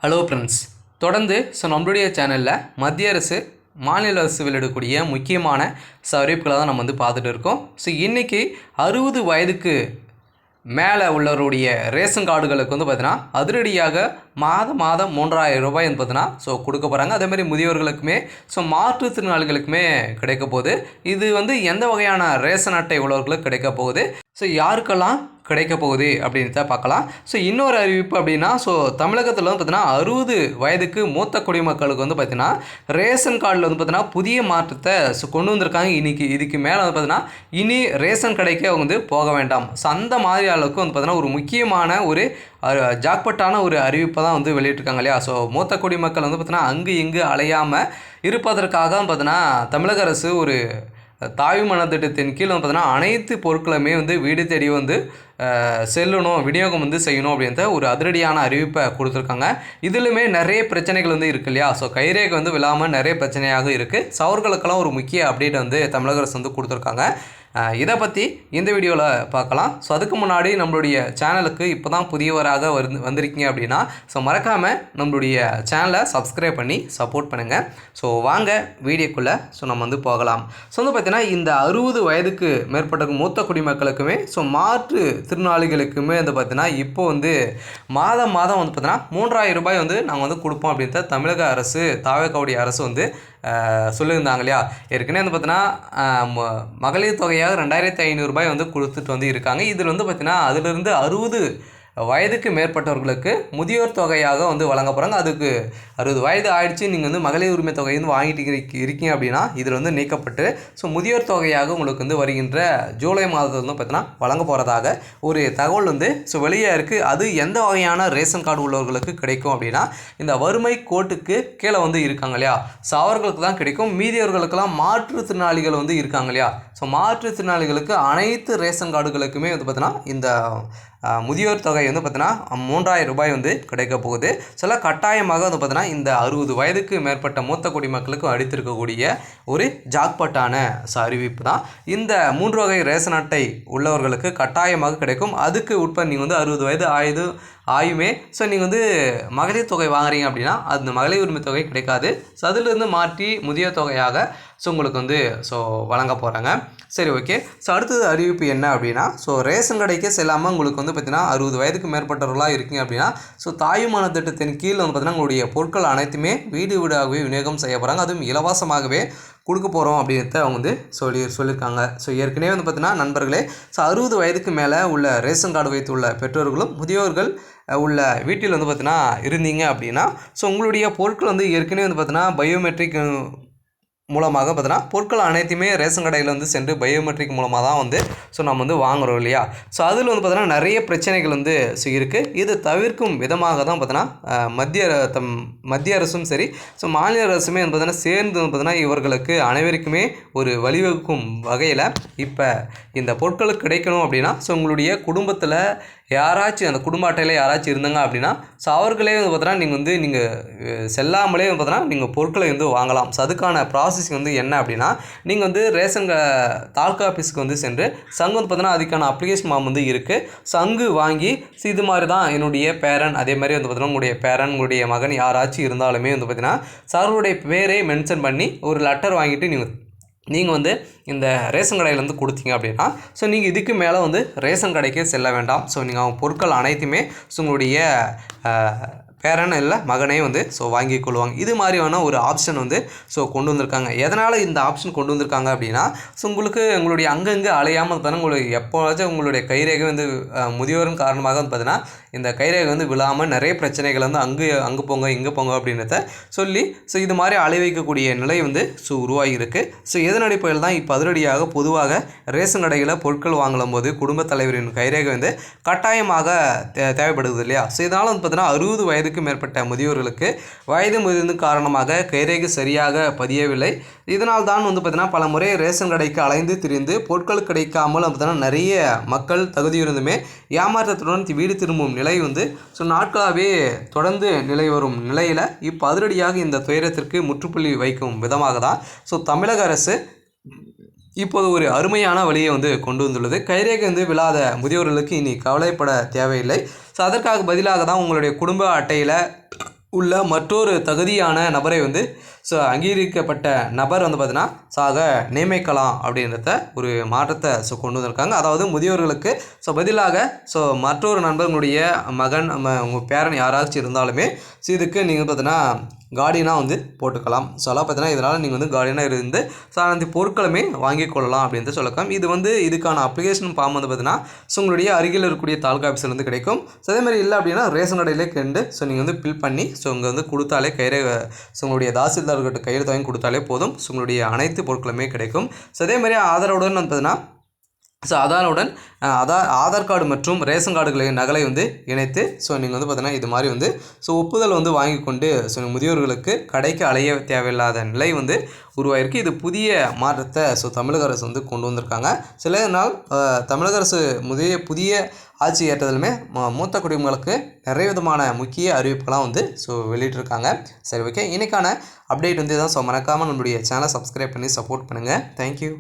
Hello friends, தொடர்ந்து நம்மளுடைய சேனலில் மத்திய அரசு மாநில அரசு வெளியிடக்கூடிய முக்கியமான அறிவிப்புகளை தான் நம்ம பார்த்துட்டு இருக்கோம். இன்றைக்கி 60 வயதுக்கு மேலே உள்ளவருடைய ரேஷன் கார்டுகளுக்கு பார்த்தீங்கன்னா அதிரடியாக மாதம் 3000 ரூபாய் பார்த்தீங்கன்னா கொடுக்க போகிறாங்க. அதேமாதிரி முதியோர்களுக்குமே மாற்றுத்திறனாளிகளுக்குமே கிடைக்க போகுது. இது எந்த வகையான ரேஷன் அட்டை உள்ளவர்களுக்கு கிடைக்க போகுது, யாருக்கெல்லாம் கிடைக்க போகுது அப்படின்னு தான் பார்க்கலாம். இன்னொரு அறிவிப்பு அப்படின்னா தமிழகத்தில் பார்த்தீங்கன்னா 60 வயதுக்கு மூத்த குடிமக்களுக்கு பார்த்தீங்கன்னா ரேஷன் கார்டில் பார்த்தீங்கன்னா புதிய மாற்றத்தை கொண்டு வந்திருக்காங்க. இதுக்கு மேலே பார்த்தீங்கன்னா இனி ரேஷன் கடைக்கு அவங்க போக வேண்டாம். அந்த மாதிரி அளவுக்கு பார்த்தீங்கன்னா ஒரு முக்கியமான ஒரு ஜாக்பட்டான ஒரு அறிவிப்பை தான் வெளியிட்டிருக்காங்க இல்லையா. மூத்த குடிமக்கள் பார்த்தீங்கன்னா அங்கு இங்கு அலையாமல் இருப்பதற்காக பார்த்தீங்கன்னா தமிழக அரசு ஒரு தாய் மனத்திட்டத்தின் கீழ் பார்த்தீங்கன்னா அனைத்து பொருட்களுமே வீடு தேடி செல்லணும், விநியோகம் செய்யணும் அப்படின்ற ஒரு அதிரடியான அறிவிப்பை கொடுத்துருக்காங்க. இதுலையுமே நிறைய பிரச்சனைகள் இருக்கு இல்லையா. கைரேகை விழாமல் நிறைய பிரச்சனையாக இருக்குது. அவர்களுக்கெல்லாம் ஒரு முக்கிய அப்டேட் தமிழக அரசு கொடுத்துருக்காங்க. இதை பற்றி இந்த வீடியோவில் பார்க்கலாம். அதுக்கு முன்னாடி நம்மளுடைய சேனலுக்கு இப்போ தான் புதியவராக வந்திருக்கீங்க அப்படின்னா மறக்காமல் நம்மளுடைய சேனலை சப்ஸ்கிரைப் பண்ணி சப்போர்ட் பண்ணுங்கள். வாங்க வீடியோக்குள்ளே நம்ம போகலாம். பார்த்தீங்கன்னா இந்த 60 வயதுக்கு மேற்பட்ட மூத்த குடிமக்களுக்குமே மாற்று திருநாளிகளுக்குமே பார்த்தீங்கன்னா இப்போ மாதம் பார்த்தீங்கன்னா 3000 ரூபாய் நாங்கள் கொடுப்போம் அப்படின்ற தமிழக அரசு தாவேக்காவுடைய அரசு சொல்லியிருந்தாங்க இல்லையா. ஏற்கனவே பார்த்தீங்கன்னா மகளிர் தொகையாக 2500 ரூபாய் கொடுத்துட்டு இருக்காங்க. இதில் பார்த்தீங்கன்னா அதிலிருந்து 60 வயதுக்கு மேற்பட்டவர்களுக்கு முதியோர் தொகையாக வழங்க போகிறாங்க. அதுக்கு 60 வயது ஆயிடுச்சு, நீங்கள் மகளிர் உரிமை தொகை வாங்கிட்டு இருக்கீங்க அப்படின்னா இதில் நீக்கப்பட்டு முதியோர் தொகையாக உங்களுக்கு வருகின்ற ஜூலை மாதத்தில் பார்த்தீங்கன்னா வழங்க போகிறதாக ஒரு தகவல் வெளியே இருக்குது. அது எந்த வகையான ரேஷன் கார்டு உள்ளவர்களுக்கு கிடைக்கும் அப்படின்னா இந்த வறுமை கோட்டுக்கு கீழே இருக்காங்க இல்லையா. அவர்களுக்கு தான் கிடைக்கும். மீதியவர்களுக்கெல்லாம் மாற்றுத்திறனாளிகள் இருக்காங்க இல்லையா. மாற்றுத்திறனாளிகளுக்கு அனைத்து ரேஷன் கார்டுகளுக்குமே பார்த்தீங்கன்னா இந்த முதியோர் தொகை பார்த்தீங்கன்னா 3000 ரூபாய் கிடைக்க போகுது. சில கட்டாயமாக பார்த்தீங்கன்னா இந்த 60 வயதுக்கு மேற்பட்ட மூத்த குடிமக்களுக்கு அளித்திருக்கக்கூடிய ஒரு ஜாக்பாட்டான அறிவிப்பு தான். இந்த 3 வகை ரேஷன் அட்டை உள்ளவர்களுக்கு கட்டாயமாக கிடைக்கும். அதுக்கு உட்பட நீங்கள் 60 வயது ஆயுமே நீங்கள் மகளிர் தொகை வாங்குறீங்க அப்படின்னா அந்த மகளிர் உரிமை தொகை கிடைக்காது. அதிலிருந்து மாற்றி முதியோர் தொகையாக உங்களுக்கு வழங்க போகிறாங்க. சரி, ஓகே. அடுத்தது அறிவிப்பு என்ன அப்படின்னா ரேஷன் கடைக்கே செல்லாமல் உங்களுக்கு பார்த்தீங்கன்னா 60 வயதுக்கு மேற்பட்டவர்களாக இருக்கீங்க அப்படின்னா தாயுமான திட்டத்தின் கீழ் பார்த்தீங்கன்னா உங்களுடைய பொருட்கள் அனைத்துமே வீடு வீடாகவே விநியோகம் செய்ய போகிறாங்க. அதுவும் இலவசமாகவே கொடுக்க போகிறோம் அப்படின்றத அவங்க சொல்லியிருக்காங்க. ஏற்கனவே பார்த்தீங்கன்னா நண்பர்களே 60 வயதுக்கு மேலே உள்ள ரேஷன் கார்டு வைத்துள்ள பெற்றோர்களும் முதியோர்கள் உள்ள வீட்டில் பார்த்தீங்கன்னா இருந்தீங்க அப்படின்னா உங்களுடைய பொருட்கள் ஏற்கனவே பார்த்தீங்கன்னா பயோமெட்ரிக் மூலமாக பார்த்தீங்கன்னா பொருட்கள் அனைத்துமே ரேஷன் கடையில் சென்று பயோமெட்ரிக் மூலமாக தான் நம்ம வாங்குகிறோம் இல்லையா. அதில் பார்த்தீங்கன்னா நிறைய பிரச்சனைகள் இருக்குது. இது தவிர்க்கும் விதமாக தான் பார்த்தீங்கன்னா மத்திய அரசும் சரி மாநில அரசுமே பார்த்தீங்கன்னா சேர்ந்து பார்த்தீங்கன்னா இவர்களுக்கு அனைவருக்குமே ஒரு வழிவகுக்கும் வகையில் இப்போ இந்த பொருட்களுக்கு கிடைக்கணும் அப்படின்னா உங்களுடைய குடும்பத்தில் யாராச்சும் அந்த குடும்ப அட்டையில் யாராச்சும் இருந்தாங்க அப்படின்னா அவர்களே பார்த்தீங்கன்னா நீங்கள் செல்லாமலே பார்த்தீங்கன்னா நீங்கள் பொருட்களை வாங்கலாம். அதுக்கான ப்ராசஸிங் என்ன அப்படின்னா நீங்கள் ரேஷன் தாலுகா ஆஃபீஸுக்கு சென்று சங்கு பார்த்தீங்கன்னா அதுக்கான அப்ளிகேஷன் ஃபார்ம் இருக்குது. சங்கு வாங்கி இது மாதிரி தான் என்னுடைய பேரன், அதே மாதிரி பார்த்தீங்கன்னா உங்களுடைய பேரன் உங்களுடைய மகன் யாராச்சும் இருந்தாலுமே பார்த்தீங்கன்னா அவர்களுடைய பேரை மென்ஷன் பண்ணி ஒரு லெட்டர் வாங்கிட்டு நீங்கள் இந்த ரேஷன் கடையில் கொடுத்தீங்க அப்படின்னா நீங்கள் இதுக்கு மேலே ரேஷன் கடைக்கே செல்ல வேண்டாம். நீங்கள் பொருட்கள் அனைத்துமே உங்களுடைய பேரன் இல்லை மகனே வாங்கி கொள்வாங்க. இது மாதிரியான ஒரு ஆப்ஷன் கொண்டு வந்திருக்காங்க. எதனால் இந்த ஆப்ஷன் கொண்டு வந்திருக்காங்க அப்படின்னா உங்களுடைய அங்கங்கே அலையாமல் பார்த்தீங்கன்னா உங்களுக்கு எப்போவாச்சும் உங்களுடைய கைரேகை முதியோரின் காரணமாக பார்த்தீங்கன்னா இந்த கைரேகை விழாமல் நிறைய பிரச்சனைகள் அங்கே போங்க இங்கே போங்க அப்படின்றத சொல்லி இது மாதிரி அலை வைக்கக்கூடிய நிலை உருவாகி இருக்குது. இதன் அடிப்படையில் தான் இப்போ அதிரடியாக பொதுவாக ரேஷன் கடையில் பொருட்கள் வாங்கும் போது குடும்பத் தலைவரின் கைரேகை கட்டாயமாக தேவைப்படுது இல்லையா. இதனால் பார்த்தீங்கன்னா 60 வயதுக்கு மேற்பட்ட முதியோர்களுக்கு வயது முதிர்ந்து காரணமாக கைரேகை சரியாக பதியவில்லை. இதனால் தான் பார்த்தீங்கன்னா பல முறை ரேஷன் கடைக்கு அலைந்து திரிந்து பொருட்கள் கிடைக்காமல் பார்த்தீங்கன்னா நிறைய மக்கள் தகுதியிருந்துமே ஏமாற்றத்துடன் வீடு திரும்பும் நிலை நாட்களாகவே தொடர்ந்து நிலை வரும் நிலையில் இப்போ அதிரடியாக இந்த துயரத்திற்கு முற்றுப்புள்ளி வைக்கும் விதமாக தான் தமிழக அரசு இப்போது ஒரு அருமையான வழியை கொண்டு வந்துள்ளது. கைரேகை விழாத முதியோர்களுக்கு இனி கவலைப்பட தேவையில்லை. அதற்காக பதிலாக தான் உங்களுடைய குடும்ப அட்டையில் உள்ள மற்றொரு தகுதியான நபரை வந்து ஸோ அங்கீகரிக்கப்பட்ட நபர் வந்து பார்த்தீங்கன்னா சாக நியமிக்கலாம் அப்படின்றத ஒரு மாற்றத்தை ஸோ கொண்டு வந்திருக்காங்க. அதாவது முதியோர்களுக்கு ஸோ பதிலாக ஸோ மற்றொரு நண்பர்களுடைய மகன் உங்கள் பேரன் யாராச்சும் இருந்தாலுமே ஸோ இதுக்கு நீங்கள் பார்த்தீங்கன்னா கார்டியனாக வந்து போட்டுக்கலாம். ஸோ அதெல்லாம் பார்த்தீங்கன்னா இதனால் நீங்கள் வந்து கார்டியனாக இருந்து ஸோ அந்த பொருட்களுமே வாங்கிக் கொள்ளலாம் அப்படின்ட்டு சொல்லலாம். இது வந்து இதுக்கான அப்ளிகேஷன் ஃபார்ம் வந்து பார்த்தீங்கன்னா ஸோ உங்களுடைய அருகில் இருக்கக்கூடிய தாலுகா ஆஃபீஸில் வந்து கிடைக்கும். ஸோ அதேமாதிரி இல்லை அப்படின்னா ரேஷன் கடையிலே கண்டு ஸோ நீங்கள் வந்து ஃபில் பண்ணி ஸோ இங்கே வந்து கொடுத்தாலே ஸோ உங்களுடைய தாசில்தார்கிட்ட கையெழுத்து வாங்கி கொடுத்தாலே போதும். ஸோ உங்களுடைய அனைத்து பொருட்களுமே கிடைக்கும். ஸோ அதேமாதிரி ஆதாரோடு வந்து பார்த்தீங்கன்னா ஸோ ஆதார் கார்டு மற்றும் ரேஷன் கார்டுகளின் நகலை வந்து இணைத்து ஸோ நீங்கள் வந்து பார்த்தீங்கன்னா இது மாதிரி வந்து ஸோ ஒப்புதல் வந்து வாங்கி கொண்டு ஸோ முதியோர்களுக்கு கடைக்கு அலைய தேவையில்லாத நிலை வந்து உருவாயிருக்கு. இது புதிய மாற்றத்தை ஸோ தமிழக அரசு வந்து கொண்டு வந்திருக்காங்க. சில நாள் தமிழக அரசு புதிய ஆட்சி ஏற்றதிலுமே மூத்த குடிமக்களுக்கு நிறைய விதமான முக்கிய அறிவிப்புகளாம் வந்து ஸோ வெளியிட்டிருக்காங்க. சரி, ஓகே, இன்றைக்கான அப்டேட் வந்து தான். ஸோ மறக்காமல் நம்மளுடைய சேனலை சப்ஸ்கிரைப் பண்ணி சப்போர்ட் பண்ணுங்கள். தேங்க்யூ.